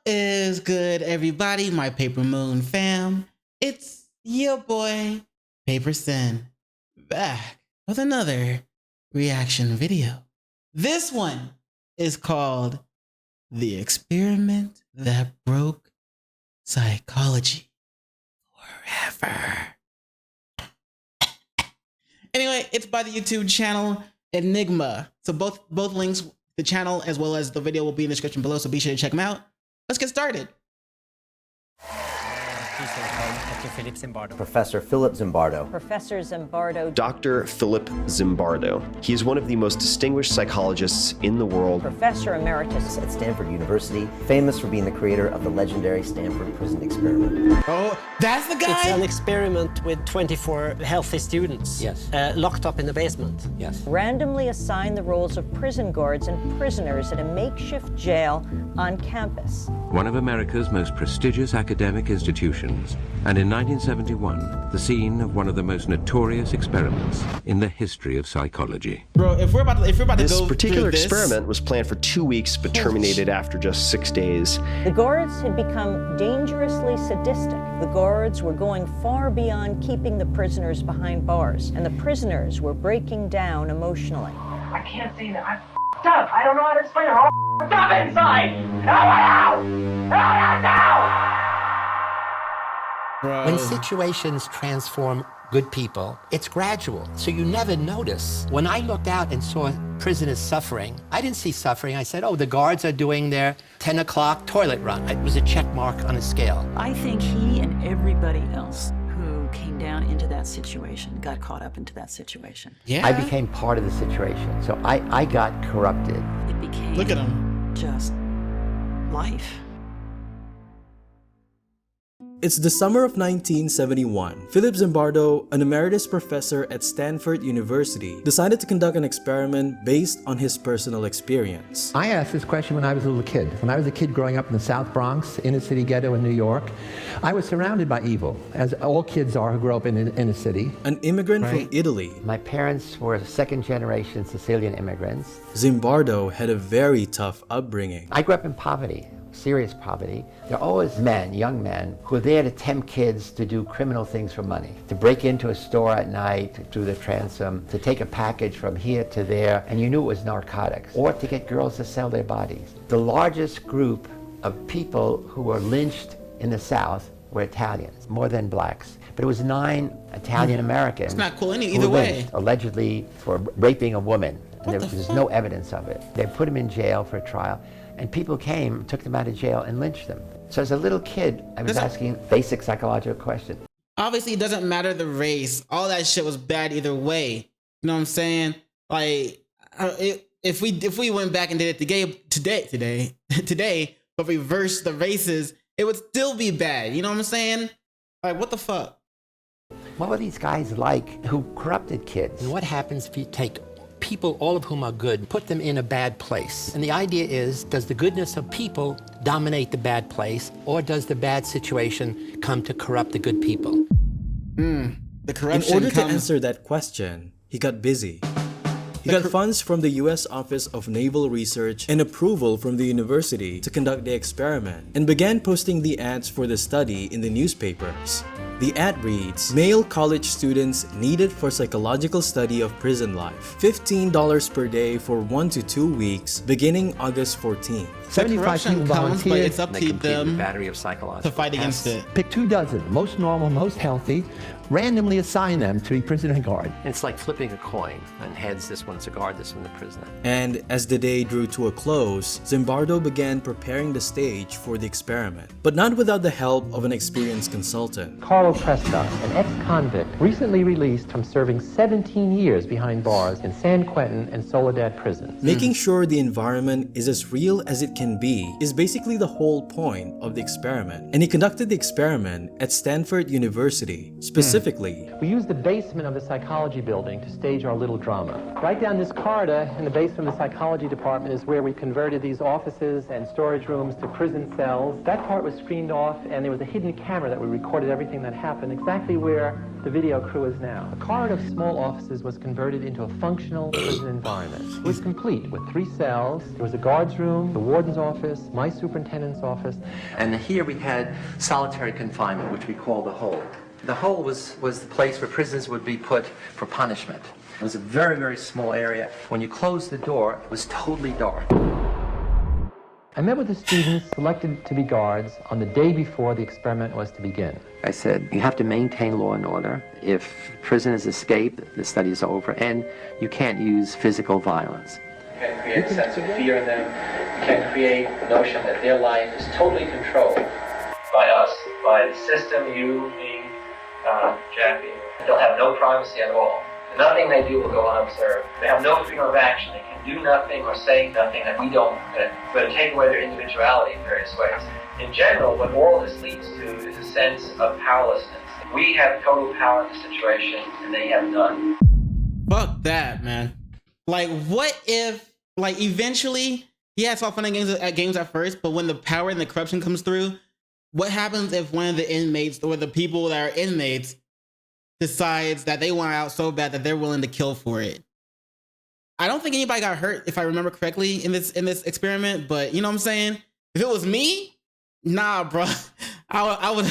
is good, everybody? My Paper Moon fam. It's your boy, PaperSIn, back with another reaction video. This one is called The Experiment That Broke Psychology Forever. Anyway, it's by the YouTube channel Eniqma. So both links, the channel as well as the video, will be in the description below, so be sure to check them out. Let's get started. Professor Philip Zimbardo. Professor Zimbardo. Dr. Philip Zimbardo. He is one of the most distinguished psychologists in the world. Professor Emeritus At Stanford University, famous for being the creator of the legendary Stanford prison experiment. Oh, that's the guy? It's an experiment with 24 healthy students. Yes. Locked up in the basement. Yes. randomly assigned the roles of prison guards and prisoners at a makeshift jail on campus. One of America's most prestigious academic institutions, and in 1971, the scene of one of the most notorious experiments in the history of psychology. Bro, if we're about to This go particular through this, experiment was planned for 2 weeks, but terminated after just 6 days. The guards had become dangerously sadistic. The guards were going far beyond keeping the prisoners behind bars, and the prisoners were breaking down emotionally. I can't say that. I'm f***ed up. I don't know how to explain it. I'm all f***ed up inside. Help me out! Help me out now! bro. When situations transform good people, it's gradual, so you never notice. When I looked out and saw prisoners suffering, I didn't see suffering. I said, oh, the guards are doing their 10 o'clock toilet run. It was a check mark on a scale. I think he and everybody else who came down into that situation got caught up into that situation. Yeah. I became part of the situation, so I got corrupted. It became Look at him. just life. It's the summer of 1971. Philip Zimbardo, an emeritus professor at Stanford University, decided to conduct an experiment based on his personal experience. I asked this question when I was a little kid. When I was a kid growing up in the South Bronx, inner city ghetto in New York, I was surrounded by evil, as all kids are who grow up in a city. An immigrant from Italy, My parents were second-generation Sicilian immigrants. Zimbardo had a very tough upbringing. I grew up in poverty. Serious poverty. There are always men, young men, who are there to tempt kids to do criminal things for money. To break into a store at night, through the transom, to take a package from here to there, and you knew it was narcotics. Or to get girls to sell their bodies. The largest group of people who were lynched in the South were Italians, more than blacks. But it was 9 Italian Americans. It's not cool who either were way. lynched, allegedly for raping a woman. And there's no evidence of it. They put them in jail for a trial. And people came, took them out of jail, and lynched them. So as a little kid, I was asking basic psychological questions. Obviously, it doesn't matter the race. All that shit was bad either way. You know what I'm saying? Like, if we went back and did it today, but reversed the races, it would still be bad. You know what I'm saying? Like, what the fuck? What were these guys like who corrupted kids? And what happens if you take people, all of whom are good, put them in a bad place? And the idea is, does the goodness of people dominate the bad place, or does the bad situation come to corrupt the good people? The corruption. In order to answer that question, he got busy. He got funds from the US Office of Naval Research and approval from the university to conduct the experiment, and began posting the ads for the study in the newspapers. The ad reads, male college students needed for psychological study of prison life. $15 per day for 1 to 2 weeks, beginning August 14th. 75 people But volunteered. it's up to them battery of psychological to fight against it. Pick 2 dozen, most normal, most healthy, randomly assign them to be prisoner guard. It's like flipping a coin. On heads, this one's a guard, this one's a prisoner. And as the day drew to a close, Zimbardo began preparing the stage for the experiment, but not without the help of an experienced consultant. Carlo Prescott, an ex-convict, recently released from serving 17 years behind bars in San Quentin and Soledad prisons. Making sure the environment is as real as it can be is basically the whole point of the experiment. And he conducted the experiment at Stanford University. Specifically, We used the basement of the psychology building to stage our little drama. Right down this corridor in the basement of the psychology department is where we converted these offices and storage rooms to prison cells. That part was screened off, and there was a hidden camera that we recorded everything that happened exactly where the video crew is now. A corridor of small offices was converted into a functional prison environment. It was complete with 3 cells. There was a guard's room, the warden's office, my superintendent's office. And here we had solitary confinement, which we call the hole. The hole was the place where prisoners would be put for punishment. It was a very, very small area. When you closed the door, it was totally dark. I met with the students selected to be guards on the day before the experiment was to begin. I said, you have to maintain law and order. If prisoners escape, the study is over, and you can't use physical violence. You can create a sense of fear in them. You can create the notion that their life is totally controlled by us, by the system, you, me, Jackie. They'll have no privacy at all. Nothing they do will go unobserved. They have no freedom of action. They can do nothing or say nothing that we don't. But take away their individuality in various ways. In general, what all this leads to is a sense of powerlessness. We have total power in the situation, and they have none. Fuck that, man. Like, what if, like, eventually he has all fun and games at first, but when the power and the corruption comes through, what happens if one of the inmates or the people that are inmates decides that they want out so bad that they're willing to kill for it? I don't think anybody got hurt, if I remember correctly, in this experiment, but you know what I'm saying? If it was me, nah, bro. I would,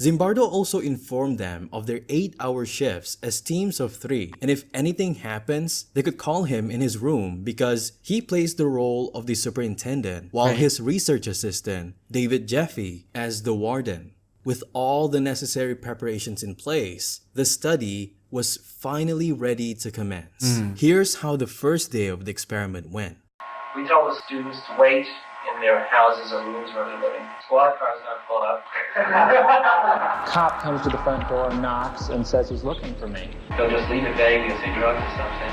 Zimbardo also informed them of their 8-hour shifts as teams of 3, and if anything happens, they could call him in his room because he plays the role of the superintendent, while his research assistant, David Jeffy, as the warden. With all the necessary preparations in place, the study was finally ready to commence. Here's how the first day of the experiment went. We told the students to wait in their houses or rooms where they're living. Squad cars not pulled up. Cop comes to the front door, knocks, and says he's looking for me. They'll just leave it vaguely and say drugs or something.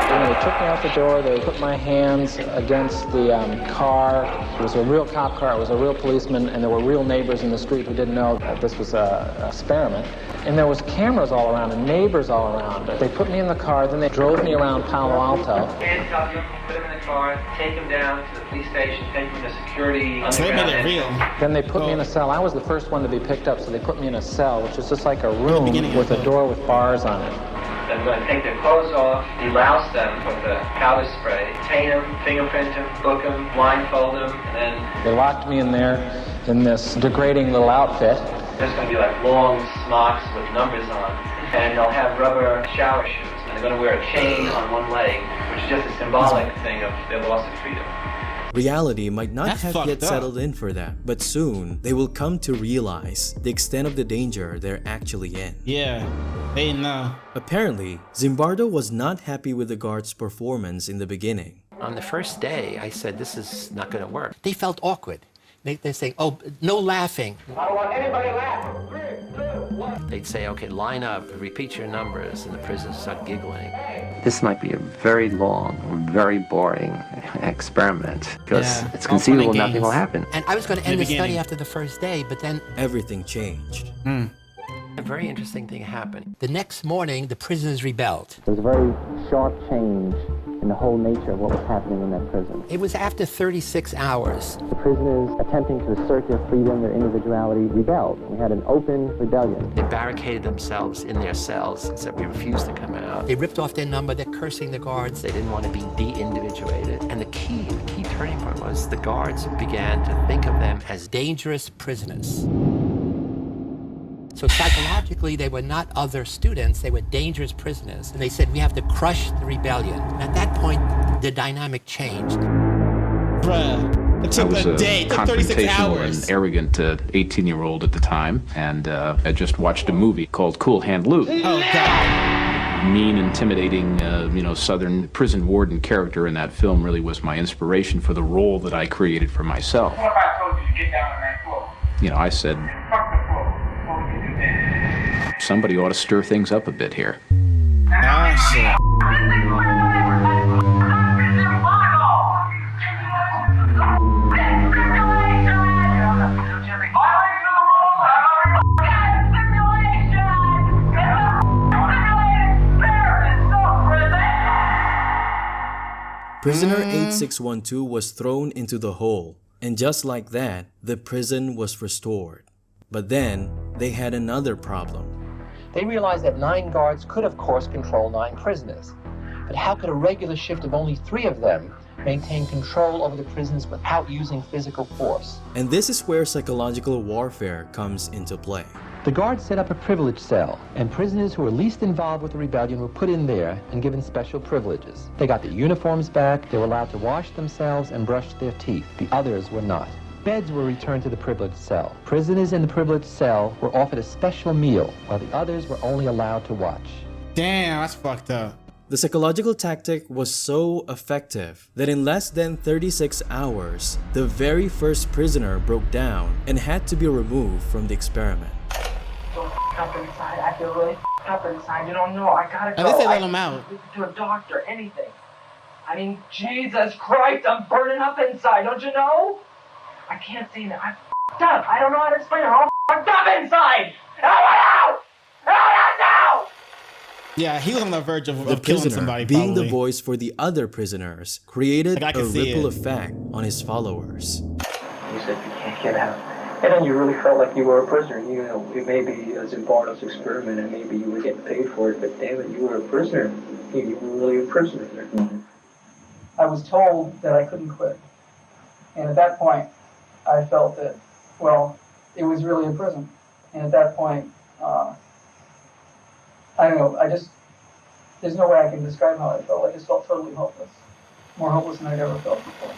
When they took me out the door, they put my hands against the car. It was a real cop car, it was a real policeman, and there were real neighbors in the street who didn't know that this was an experiment. And there was cameras all around and neighbors all around. They put me in the car, then they drove me around Palo Alto. Handcuff them, put them in the car, take them down to the police station, take them to security. Then they put me in a cell. I was the first one to be picked up, so they put me in a cell, which is just like a room with a door with bars on it. They're going to take their clothes off, delouse them with the powder spray, detain them, fingerprint them, book them, blindfold them, and then... They locked me in there in this degrading little outfit. There's going to be like long smocks with numbers on, and they'll have rubber shower shoes, and they're going to wear a chain on one leg, which is just a symbolic thing of their loss of freedom. Reality might not have yet settled in for them, but soon they will come to realize the extent of the danger they're actually in. Yeah, they know. Apparently, Zimbardo was not happy with the guards' performance in the beginning. On the first day, I said, this is not going to work. They felt awkward. They're saying, oh, no laughing. I don't want anybody laughing. 3, 2, 1. They'd say, okay, line up, repeat your numbers, and the prisoners start giggling. This might be a very long, very boring experiment because it's conceivable nothing will happen. And I was going to end the study after the first day, but then... Everything changed. A very interesting thing happened. The next morning, the prisoners rebelled. There was a very sharp change in the whole nature of what was happening in that prison. It was after 36 hours. The prisoners attempting to assert their freedom, their individuality, rebelled. We had an open rebellion. They barricaded themselves in their cells and said, we refuse to come out. They ripped off their number, they're cursing the guards. They didn't want to be de-individuated. And the key turning point was the guards began to think of them as dangerous prisoners. So psychologically, they were not other students, they were dangerous prisoners. And they said, we have to crush the rebellion. And at that point, the dynamic changed. Bruh, it took a day, it took 36 hours. And arrogant 18-year-old at the time, and I just watched a movie called Cool Hand Luke. Oh, God. Mean, intimidating, Southern prison warden character in that film really was my inspiration for the role that I created for myself. What if I told you to get down on that floor? I said, Fuck the floor. What would you do then? somebody ought to stir things up a bit here. Ah, shit. Prisoner 8612 was thrown into the hole, and just like that, the prison was restored. But then, they had another problem. They realized that 9 guards could, of course, control 9 prisoners. But how could a regular shift of only 3 of them maintain control over the prisons without using physical force? And this is where psychological warfare comes into play. The guards set up a privilege cell, and prisoners who were least involved with the rebellion were put in there and given special privileges. They got their uniforms back, they were allowed to wash themselves and brush their teeth. The others were not. Beds were returned to the privileged cell. Prisoners in the privileged cell were offered a special meal, while the others were only allowed to watch. Damn, that's fucked up. The psychological tactic was so effective that in less than 36 hours, the very first prisoner broke down and had to be removed from the experiment. Don't up inside. I feel really up inside. You don't know. I gotta go. At least they let him out. To a doctor, anything. I mean, Jesus Christ, I'm burning up inside. Don't you know? I can't say that. I'm up. I don't know how to explain it. I'm up inside. I want out. I want out now. Yeah, he was on the verge of The killing prisoner, somebody. being probably. the voice for the other prisoners, created Like, I a can see ripple it. effect on his followers. You said you can't get out. And then you really felt like you were a prisoner. You know, it may be a Zimbardo's experiment and maybe you were getting paid for it, but damn it, you were a prisoner. You were really a prisoner there. I was told that I couldn't quit. And at that point, I felt that, well, it was really a prison. And at that point, I don't know, there's no way I can describe how I felt. I just felt totally hopeless. More hopeless than I'd ever felt before.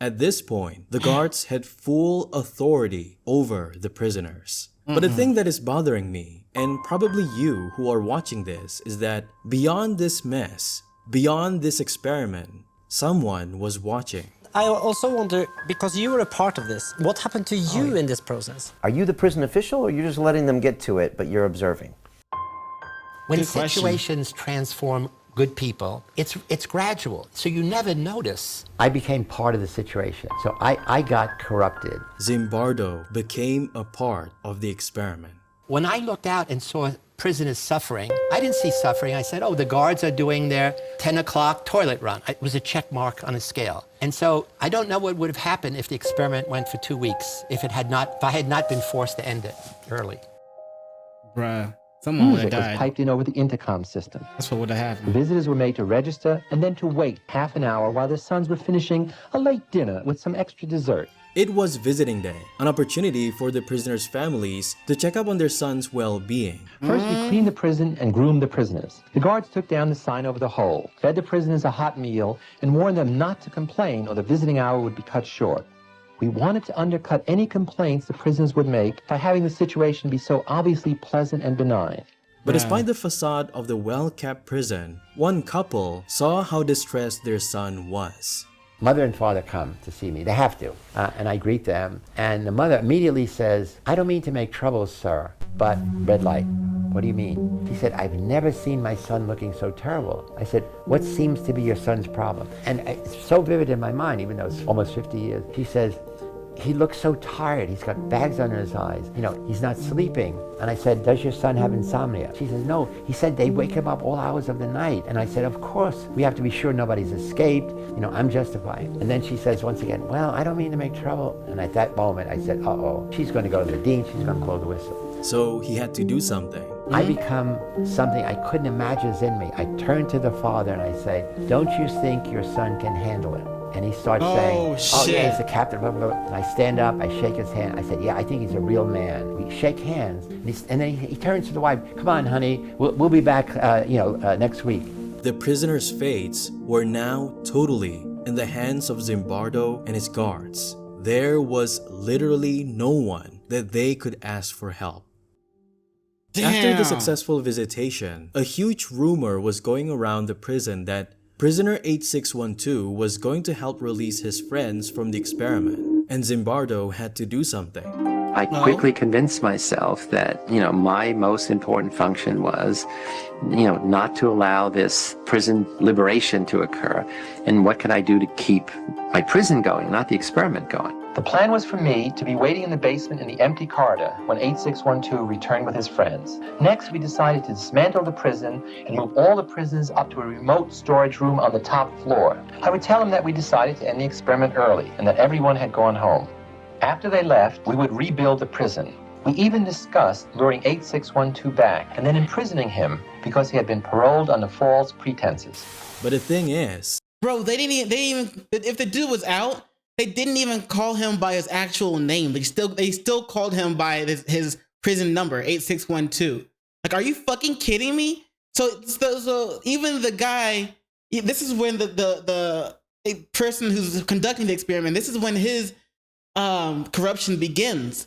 At this point, the guards had full authority over the prisoners. But the thing that is bothering me, and probably you who are watching this, is that beyond this mess, beyond this experiment, someone was watching. I also wonder, because you were a part of this, what happened to you in this process? Are you the prison official, or you're just letting them get to it, but you're observing? When situations transform good people, it's gradual, so you never notice. I became part of the situation, so I got corrupted. Zimbardo became a part of the experiment. When I looked out and saw prisoners suffering, I didn't see suffering. I said, oh, the guards are doing their 10 o'clock toilet run. It was a check mark on a scale. And so I don't know what would have happened if the experiment went for 2 weeks, if I had not been forced to end it early. Bruh, someone would have Music was died. piped in over the intercom system. That's what would have happened. Visitors were made to register and then to wait half an hour while their sons were finishing a late dinner with some extra dessert. It was visiting day, an opportunity for the prisoners' families to check up on their sons' well-being. First, we cleaned the prison and groomed the prisoners. The guards took down the sign over the hole, fed the prisoners a hot meal, and warned them not to complain or the visiting hour would be cut short. We wanted to undercut any complaints the prisoners would make by having the situation be so obviously pleasant and benign. But despite the facade of the well-kept prison, one couple saw how distressed their son was. Mother and father come to see me. They have to. And I greet them. And the mother immediately says, I don't mean to make trouble, sir, but red light. What do you mean? She said, I've never seen my son looking so terrible. I said, what seems to be your son's problem? And it's so vivid in my mind, even though it's almost 50 years. She says, he looks so tired. He's got bags under his eyes. You know, he's not sleeping. And I said, does your son have insomnia? She says, no. He said they wake him up all hours of the night. And I said, of course, we have to be sure nobody's escaped. You know, I'm justifying. And then she says once again, well, I don't mean to make trouble. And at that moment, I said, uh-oh, she's going to go to the dean. She's going to blow the whistle. So he had to do something. I become something I couldn't imagine is in me. I turn to the father and I say, don't you think your son can handle it? And he starts saying, oh yeah, he's the captain, blah, blah, blah. And I stand up, I shake his hand. I said, yeah, I think he's a real man. We shake hands. And then he turns to the wife, come on, honey, we'll be back next week. The prisoners' fates were now totally in the hands of Zimbardo and his guards. There was literally no one that they could ask for help. Damn. After the successful visitation, a huge rumor was going around the prison that Prisoner 8612 was going to help release his friends from the experiment, and Zimbardo had to do something. I quickly convinced myself that, my most important function was, not to allow this prison liberation to occur. And what could I do to keep my prison going, not the experiment going? The plan was for me to be waiting in the basement in the empty corridor when 8612 returned with his friends. Next, we decided to dismantle the prison and move all the prisoners up to a remote storage room on the top floor. I would tell him that we decided to end the experiment early and that everyone had gone home. After they left, we would rebuild the prison. We even discussed luring 8612 back and then imprisoning him because he had been paroled under false pretenses. But the thing is, bro, they didn't even, if the dude was out, they didn't even call him by his actual name. They still called him by his prison number, 8612. Like, are you fucking kidding me? So even the guy, this is when the person who's conducting the experiment, this is when his corruption begins,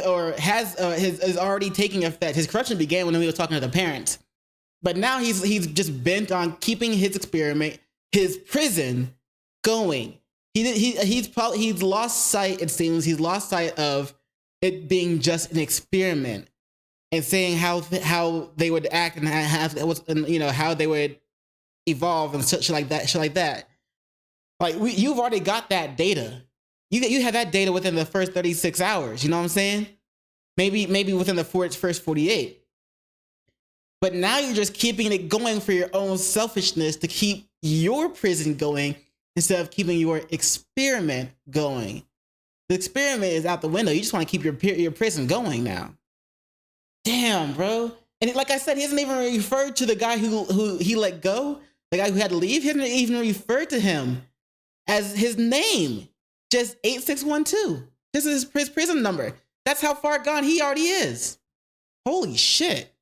or is already taking effect. His corruption began when we were talking to the parents, but now he's just bent on keeping his experiment, his prison, going. He's lost sight. It seems he's lost sight of it being just an experiment, and saying how they would act and how they would evolve and shit like that. Like, you've already got that data. You had that data within the first 36 hours. You know what I'm saying? Maybe within the first 48. But now you're just keeping it going for your own selfishness to keep your prison going instead of keeping your experiment going. The experiment is out the window. You just want to keep your prison going now. Damn, bro. And like I said, he hasn't even referred to the guy who he let go, the guy who had to leave. He hasn't even referred to him as his name. Just 8612. This is his prison number. That's how far gone he already is. Holy shit.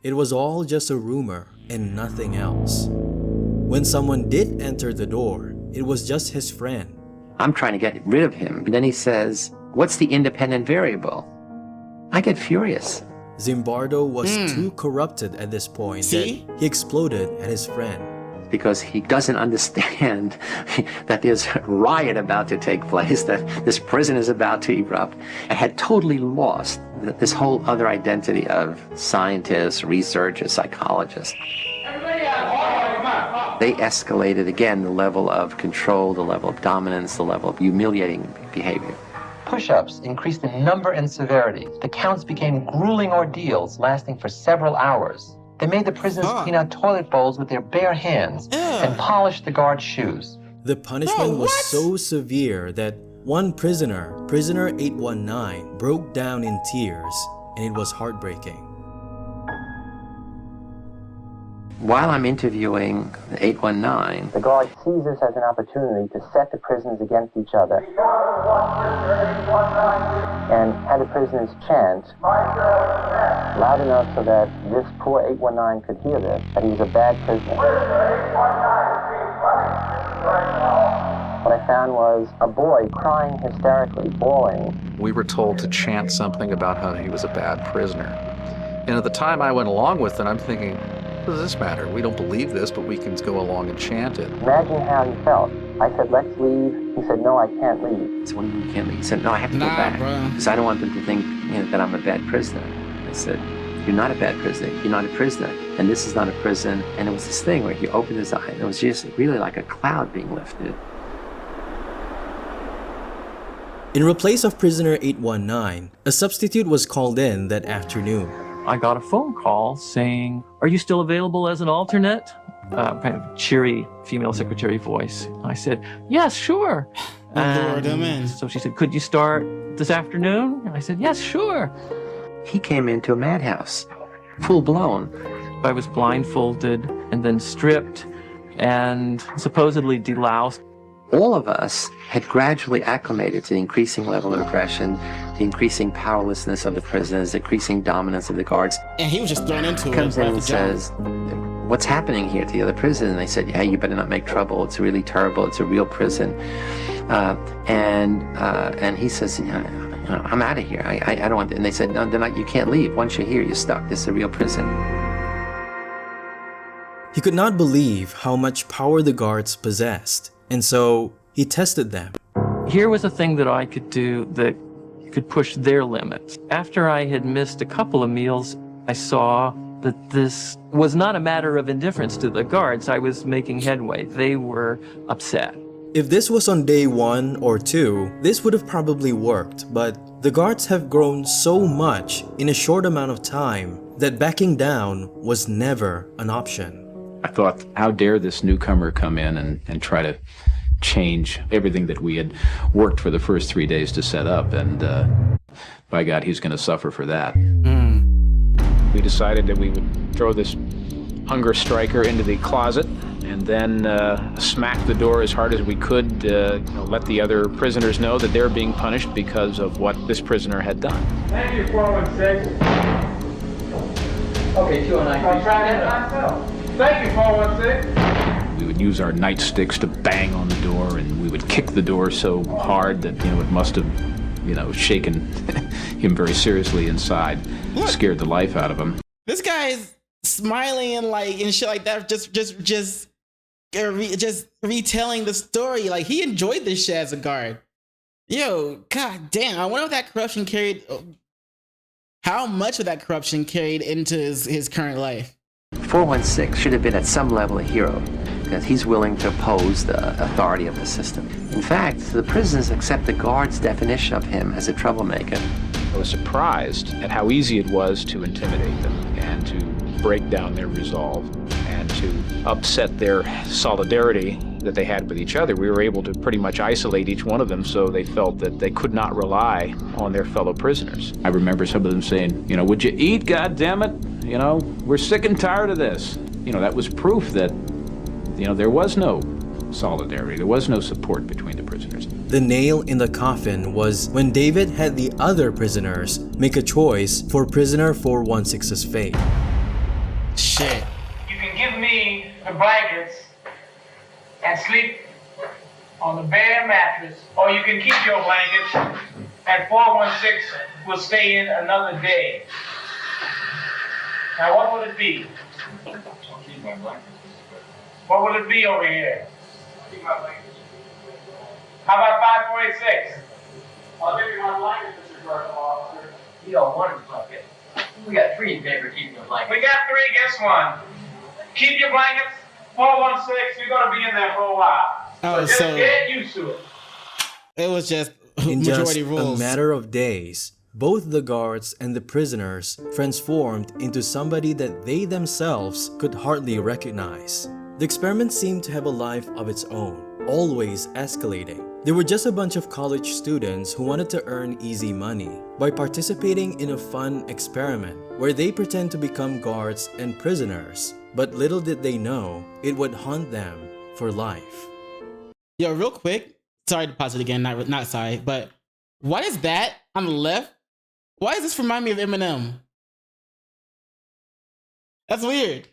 it was all just a rumor and nothing else. When someone did enter the door, it was just his friend. I'm trying to get rid of him. And then he says, "What's the independent variable?" I get furious. Zimbardo was too corrupted at this point that he exploded at his friend. Because he doesn't understand that there's a riot about to take place, that this prison is about to erupt. I had totally lost this whole other identity of scientist, researcher, psychologist. They escalated again the level of control, the level of dominance, the level of humiliating behavior. Push-ups increased in number and severity. The counts became grueling ordeals lasting for several hours. They made the prisoners clean out toilet bowls with their bare hands and polish the guards' shoes. The punishment was so severe that one prisoner, prisoner 819, broke down in tears, and it was heartbreaking. While I'm interviewing 819, the guard sees this as an opportunity to set the prisoners against each other and had the prisoners chant loud enough so that this poor 819 could hear this, that he was a bad prisoner. What I found was a boy crying hysterically, bawling. We were told to chant something about how he was a bad prisoner. And at the time I went along with it, I'm thinking, what does this matter? We don't believe this, but we can go along and chant it. Imagine how he felt. I said, "Let's leave." He said, "No, I can't leave." So what do you mean you can't leave? He said, "No, I have to go back. Because I don't want them to think that I'm a bad prisoner." I said, "You're not a bad prisoner. You're not a prisoner. And this is not a prison." And it was this thing where he opened his eye, and it was just really like a cloud being lifted. In replace of prisoner 819, a substitute was called in that afternoon. I got a phone call saying, "Are you still available as an alternate?" Kind of cheery female secretary voice. I said, "Yes, sure." So she said, "Could you start this afternoon?" And I said, "Yes, sure." He came into a madhouse, full blown. I was blindfolded and then stripped and supposedly deloused. All of us had gradually acclimated to the increasing level of oppression, the increasing powerlessness of the prisoners, the increasing dominance of the guards. And he was just thrown into it. He comes in and says, "What's happening here to the other prison?" And they said, "Yeah, you better not make trouble. It's really terrible. It's a real prison." And he says, "I'm out of here. I don't want to." And they said, "No, they're not, you can't leave. Once you're here, you're stuck. This is a real prison." He could not believe how much power the guards possessed, and so he tested them. Here was a thing that I could do that could push their limits. After I had missed a couple of meals, I saw that this was not a matter of indifference to the guards. I was making headway. They were upset. If this was on day 1 or 2, this would have probably worked, but the guards have grown so much in a short amount of time that backing down was never an option. I thought, how dare this newcomer come in and try to change everything that we had worked for the first 3 days to set up, and by God, he's going to suffer for that. We decided that we would throw this hunger striker into the closet and then smack the door as hard as we could, let the other prisoners know that they're being punished because of what this prisoner had done. Thank you, 416. Okay, 209. I'll try that myself. Thank you, 416. We would use our nightsticks to bang on the door, and we would kick the door so hard that, it must have, shaken him very seriously inside. Look. Scared the life out of him. This guy's smiling and shit like that, just retelling the story. Like, he enjoyed this shit as a guard. Yo, god damn, I wonder if that corruption carried, how much of that corruption carried into his current life. 416 should have been at some level a hero, because he's willing to oppose the authority of the system. In fact, the prisoners accept the guard's definition of him as a troublemaker. I was surprised at how easy it was to intimidate them and to break down their resolve and to upset their solidarity that they had with each other. We were able to pretty much isolate each one of them so they felt that they could not rely on their fellow prisoners. I remember some of them saying, would you eat, goddammit? We're sick and tired of this. That was proof that, there was no solidarity, there was no support between the prisoners. The nail in the coffin was when David had the other prisoners make a choice for prisoner 416's fate. Shit. You can give me the blankets and sleep on the bare mattress, or you can keep your blankets and 416 will stay in another day. Now, what would it be? I'll keep my blankets. What will it be over here? Keep my blankets. How about 5486? I'll give you my blankets, Mr. Correctional Officer. You don't want a blanket. We got 3 in favor of keeping your blanket. We got 3, guess one. Keep your blankets. 416, you're going to be in there for a while. Oh, just so get used to it. It was just In majority just rules. a matter of days, both the guards and the prisoners transformed into somebody that they themselves could hardly recognize. The experiment seemed to have a life of its own, always escalating. They were just a bunch of college students who wanted to earn easy money by participating in a fun experiment where they pretend to become guards and prisoners, but little did they know it would haunt them for life. Yo, real quick, sorry to pause it again, not sorry, but what is that on the left? Why does this remind me of Eminem? That's weird.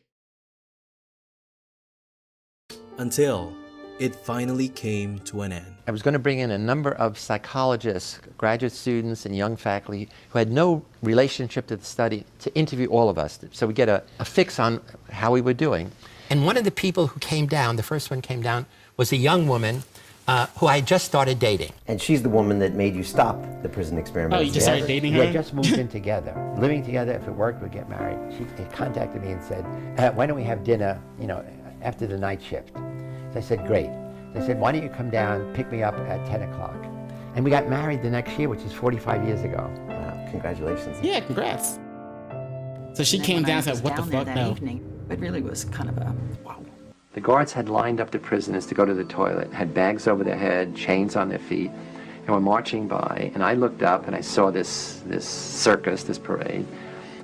Until it finally came to an end. I was going to bring in a number of psychologists, graduate students, and young faculty who had no relationship to the study to interview all of us, so we get a fix on how we were doing. And one of the people who came down, the first one came down, was a young woman who I had just started dating. And she's the woman that made you stop the prison experiment. Oh, you just started dating her? We had just moved in together. Living together, if it worked, we'd get married. She contacted me and said, why don't we have dinner, after the night shift? So I said, great. They said, why don't you come down, pick me up at 10 o'clock? And we got married the next year, which is 45 years ago. Wow, congratulations. Yeah, congrats. So she came down and said, what the fuck that now? evening, it really was kind of a wow. The guards had lined up the prisoners to go to the toilet, had bags over their head, chains on their feet, and were marching by. And I looked up and I saw this circus, this parade.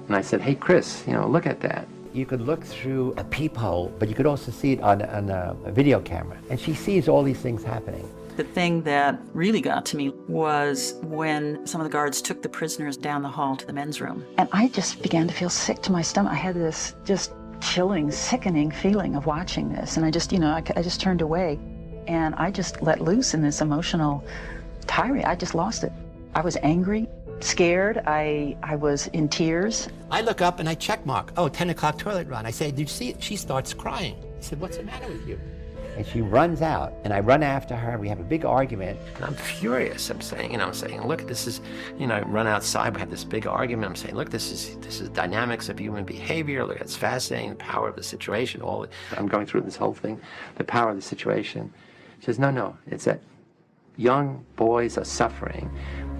And I said, hey, Chris, look at that. You could look through a peephole, but you could also see it on a video camera. And she sees all these things happening. The thing that really got to me was when some of the guards took the prisoners down the hall to the men's room. And I just began to feel sick to my stomach. I had this just chilling, sickening feeling of watching this. And I just, I just turned away and I just let loose in this emotional tirade. I just lost it. I was angry, scared. I was in tears. I look up and I check mark, 10 o'clock toilet run. I say, did you see it? She starts crying. I said, what's the matter with you? And she runs out, and I run after her. We have a big argument. And I'm furious. I'm saying, look, this is, I run outside. We have this big argument. I'm saying, look, this is dynamics of human behavior. Look, it's fascinating. The power of the situation. I'm going through this whole thing. The power of the situation. She says, no, it's that young boys are suffering,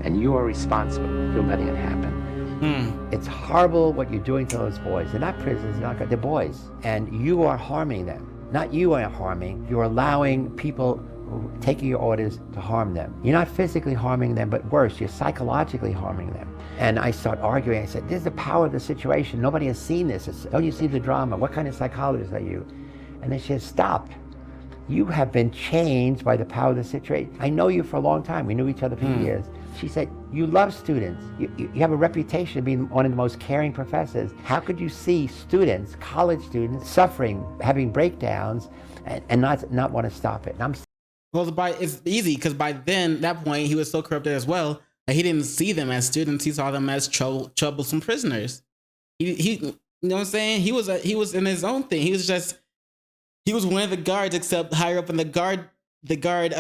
and you are responsible for letting it happen. It's horrible what you're doing to those boys. They're not prisoners, they're boys. And you are harming them. Not you are harming, you're allowing people taking your orders to harm them. You're not physically harming them, but worse, you're psychologically harming them. And I start arguing. I said, this is the power of the situation. Nobody has seen this. Don't you see the drama? What kind of psychologist are you? And then she said, stop. You have been changed by the power of the situation. I know you for a long time. We knew each other for years. She said, you love students. You have a reputation of being one of the most caring professors. How could you see students, college students, suffering, having breakdowns, and not want to stop it? And it's easy, because by then, that point, he was so corrupted as well that he didn't see them as students. He saw them as troublesome prisoners. He you know what I'm saying? He was in his own thing. He was one of the guards, except higher up in the guard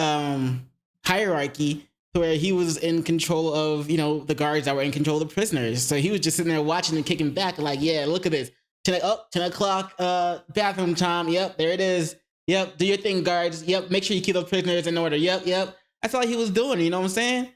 hierarchy, to where he was in control of, the guards that were in control of the prisoners. So he was just sitting there watching and kicking back, like, yeah, look at this. 10 o'clock, bathroom time. Yep, there it is. Yep, do your thing, guards. Yep, make sure you keep those prisoners in order. Yep. That's all he was doing, you know what I'm saying?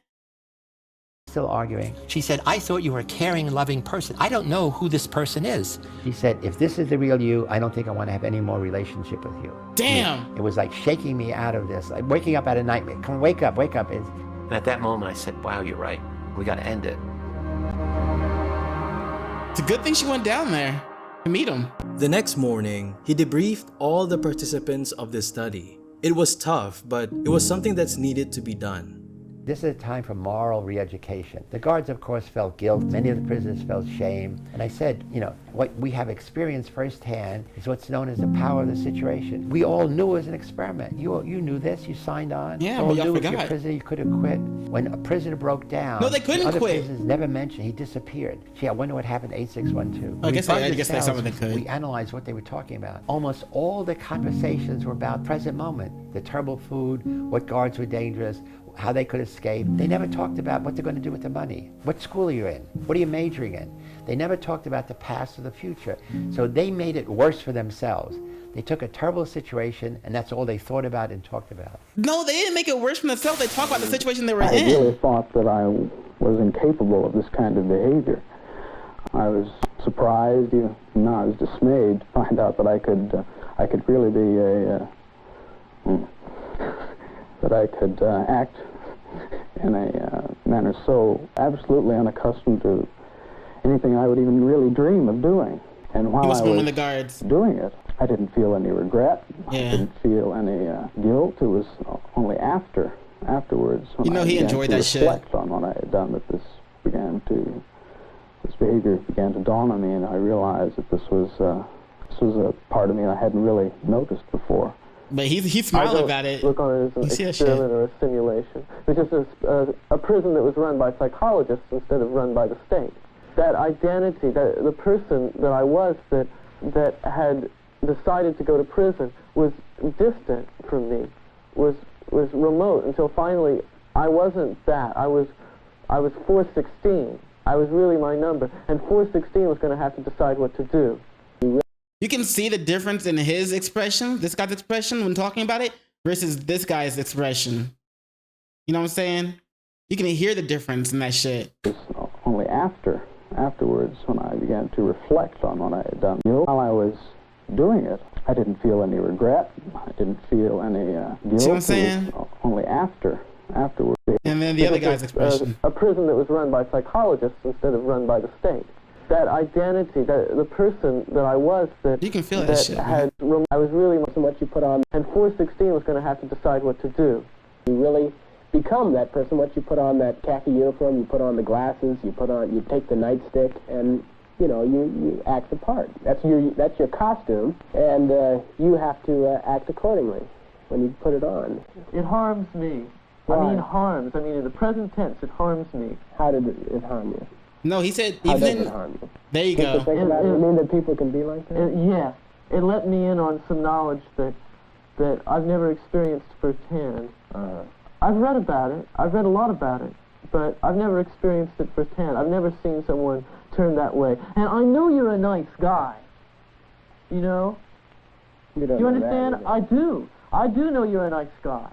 Still arguing. She said, I thought you were a caring, loving person. I don't know who this person is. She said, if this is the real you, I don't think I want to have any more relationship with you. Damn. It was like shaking me out of this, like waking up out of nightmare. Come, wake up. And at that moment, I said, wow, you're right. We got to end it. It's a good thing she went down there to meet him. The next morning, he debriefed all the participants of the study. It was tough, but it was something that's needed to be done. This is a time for moral re-education. The guards, of course, felt guilt. Many of the prisoners felt shame. And I said, what we have experienced firsthand is what's known as the power of the situation. We all knew it was an experiment. You knew this. You signed on. Yeah, you but y'all knew forgot. If you're a prisoner, you could have quit. When a prisoner broke down, no, they couldn't other quit. prisoners never mentioned. He disappeared. Gee, I wonder what happened to 8612. I guess that's something they could. We analyzed what they were talking about. Almost all the conversations were about present moment. The terrible food, what guards were dangerous, how they could escape. They never talked about what they're going to do with the money. What school are you in? What are you majoring in? They never talked about the past or the future. So they made it worse for themselves. They took a terrible situation, and that's all they thought about and talked about. No, they didn't make it worse for themselves. They talked about the situation they were I in. really thought that I was incapable of this kind of behavior. I was surprised, I was dismayed to find out that I could really be that I could act in a manner so absolutely unaccustomed to anything I would even really dream of doing. And while I was doing it, I didn't feel any regret. Yeah. I didn't feel any guilt. It was only afterwards when I he began enjoyed to that shit. reflect on what I had done that this behavior began to dawn on me, and I realized that this was a part of me I hadn't really noticed before. But he's smiling about it. Look on it as an experiment or a simulation. It was just a prison that was run by psychologists instead of run by the state. That identity, the person that I was that had decided to go to prison was distant from me, was remote, until finally I wasn't that. I was 416. I was really my number, and 416 was going to have to decide what to do. You can see the difference in his expression, this guy's expression when talking about it, versus this guy's expression. You know what I'm saying? You can hear the difference in that shit. Only afterwards, when I began to reflect on what I had done. While I was doing it, I didn't feel any regret. I didn't feel any guilt. See what I'm saying? It was only afterwards. And then the other guy's expression. A prison that was run by psychologists instead of run by the state. That identity, the person that I was that you can feel that shit, I was really so much you put on, and 416 was going to have to decide what to do. You really become that person once you put on that khaki uniform, you put on the glasses, you take the nightstick, and you act the part. That's your costume, and you have to act accordingly when you put it on. It harms me. Why? I mean harms. I mean in the present tense, it harms me. How did it harm you? No, he said How even. does it harm you? There you go. You mean that people can be like that? Yeah, it let me in on some knowledge that I've never experienced firsthand. I've read about it. I've read a lot about it, but I've never experienced it firsthand. I've never seen someone turn that way. And I know you're a nice guy. You know? You Do you understand? I do. I do know you're a nice guy.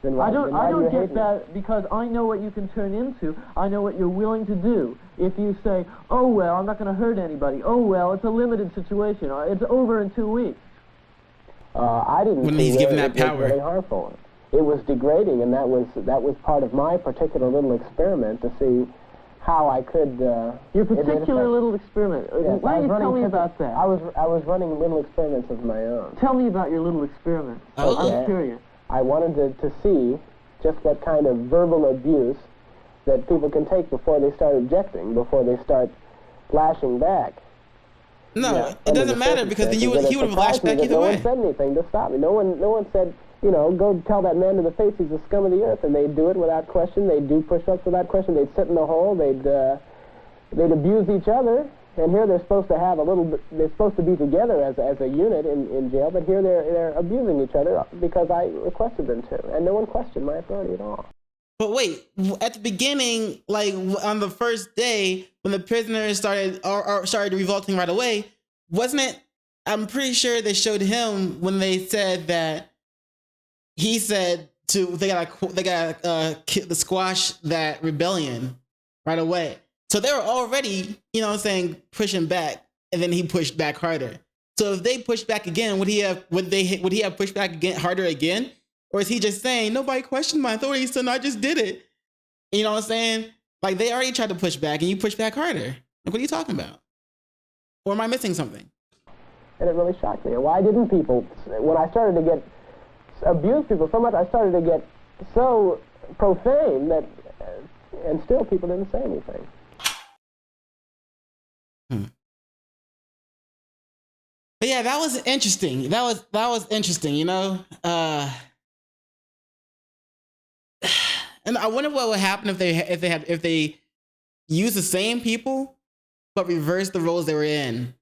I don't get that because I know what you can turn into. I know what you're willing to do. If you say, oh, well, I'm not going to hurt anybody. Oh, well, it's a limited situation. It's over in 2 weeks. I didn't when see he's where given that it was power. really harmful. It was degrading, and that was part of my particular little experiment to see how I could. Your particular little experiment. Yes, Why don't you tell me about that? I was running little experiments of my own. Tell me about your little experiment. Okay. I'm curious. I wanted to see just what kind of verbal abuse that people can take before they start objecting, before they start lashing back. No, it doesn't matter because he would have lashed back either no way. one said anything to stop me. No one said, you know, go tell that man to the face he's the scum of the earth, and they'd do it without question. They'd do push-ups without question. They'd sit in the hole. They'd abuse each other. And here they're supposed to have a little bit. They're supposed to be together as a unit in jail, but here they're abusing each other because I requested them to, and no one questioned my authority at all. But wait, at the beginning, like on the first day, when the prisoners started revolting right away, wasn't it? I'm pretty sure they showed him when they said that he said they gotta squash that rebellion right away. So they were already, you know what I'm saying, pushing back, and then he pushed back harder. So if they pushed back again, would he have pushed back again harder again? Or is he just saying, nobody questioned my authority, so I just did it? You know what I'm saying? Like, they already tried to push back, and you push back harder. Like, what are you talking about? Or am I missing something? And it really shocked me. Why didn't people, when I started to get abuse people so much, I started to get so profane that, and still people didn't say anything. But yeah, that was interesting. That was interesting, you know? And I wonder what would happen if they used the same people but reversed the roles they were in.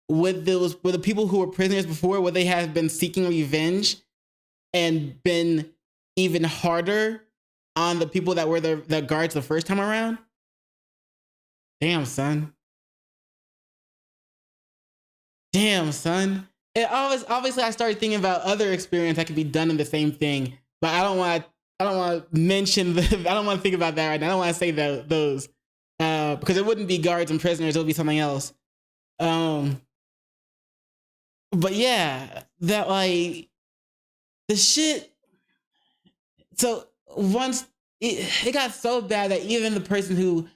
Would the people who were prisoners before, would they have been seeking revenge and been even harder on the people that were the guards the first time around? Damn, son. Damn, son. Obviously, I started thinking about other experiences that could be done in the same thing, but I don't want to mention I don't want to think about that right now. I don't want to say those because it wouldn't be guards and prisoners. It would be something else. But yeah, that like the shit. So once it got so bad that even the person who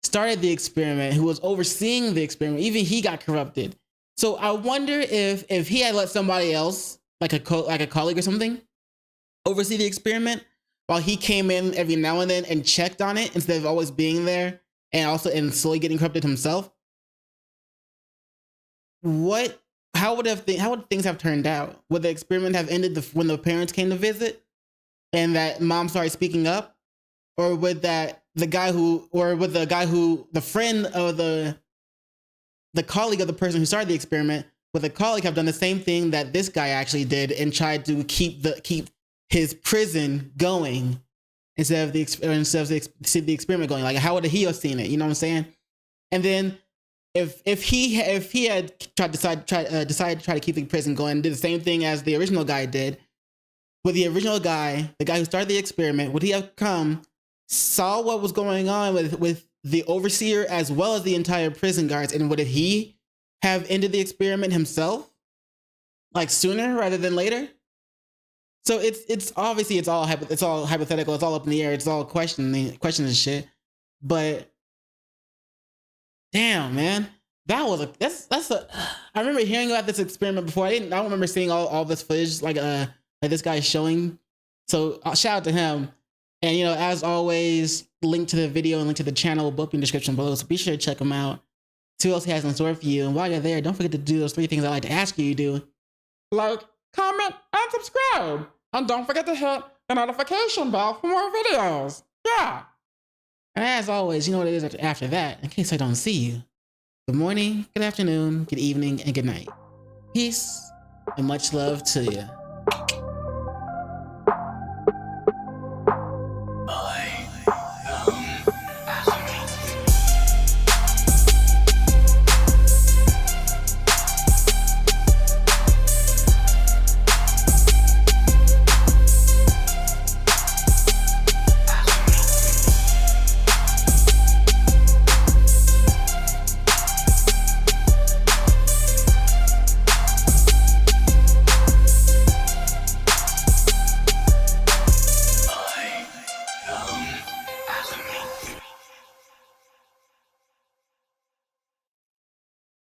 started the experiment, who was overseeing the experiment, even he got corrupted. So I wonder if he had let somebody else, like a colleague or something, oversee the experiment while he came in every now and then and checked on it instead of always being there and slowly getting corrupted himself. How would things have turned out? Would the experiment have ended when the parents came to visit and that mom started speaking up? Or would the friend of the colleague of the person who started the experiment, would the colleague have done the same thing that this guy actually did and tried to keep his prison going instead of the experiment going? Like, how would he have seen it? You know what I'm saying? And then if he had decided to try to keep the prison going and did the same thing as the original guy did, would the original guy, the guy who started the experiment, would he have come, saw what was going on with the overseer as well as the entire prison guards, and would he have ended the experiment himself, like sooner rather than later? So it's obviously it's all hypothetical, it's all up in the air, it's all questions and shit. But damn, man, that's a. I remember hearing about this experiment before. I don't remember seeing all this footage like this guy showing. So shout out to him. And, you know, as always, link to the video and link to the channel will both be in the description below. So be sure to check them out. See what else he has in store for you. And while you're there, don't forget to do those 3 things I like to ask you to do. Like, comment, and subscribe. And don't forget to hit the notification bell for more videos. Yeah. And as always, you know what it is after that, in case I don't see you. Good morning, good afternoon, good evening, and good night. Peace, and much love to you.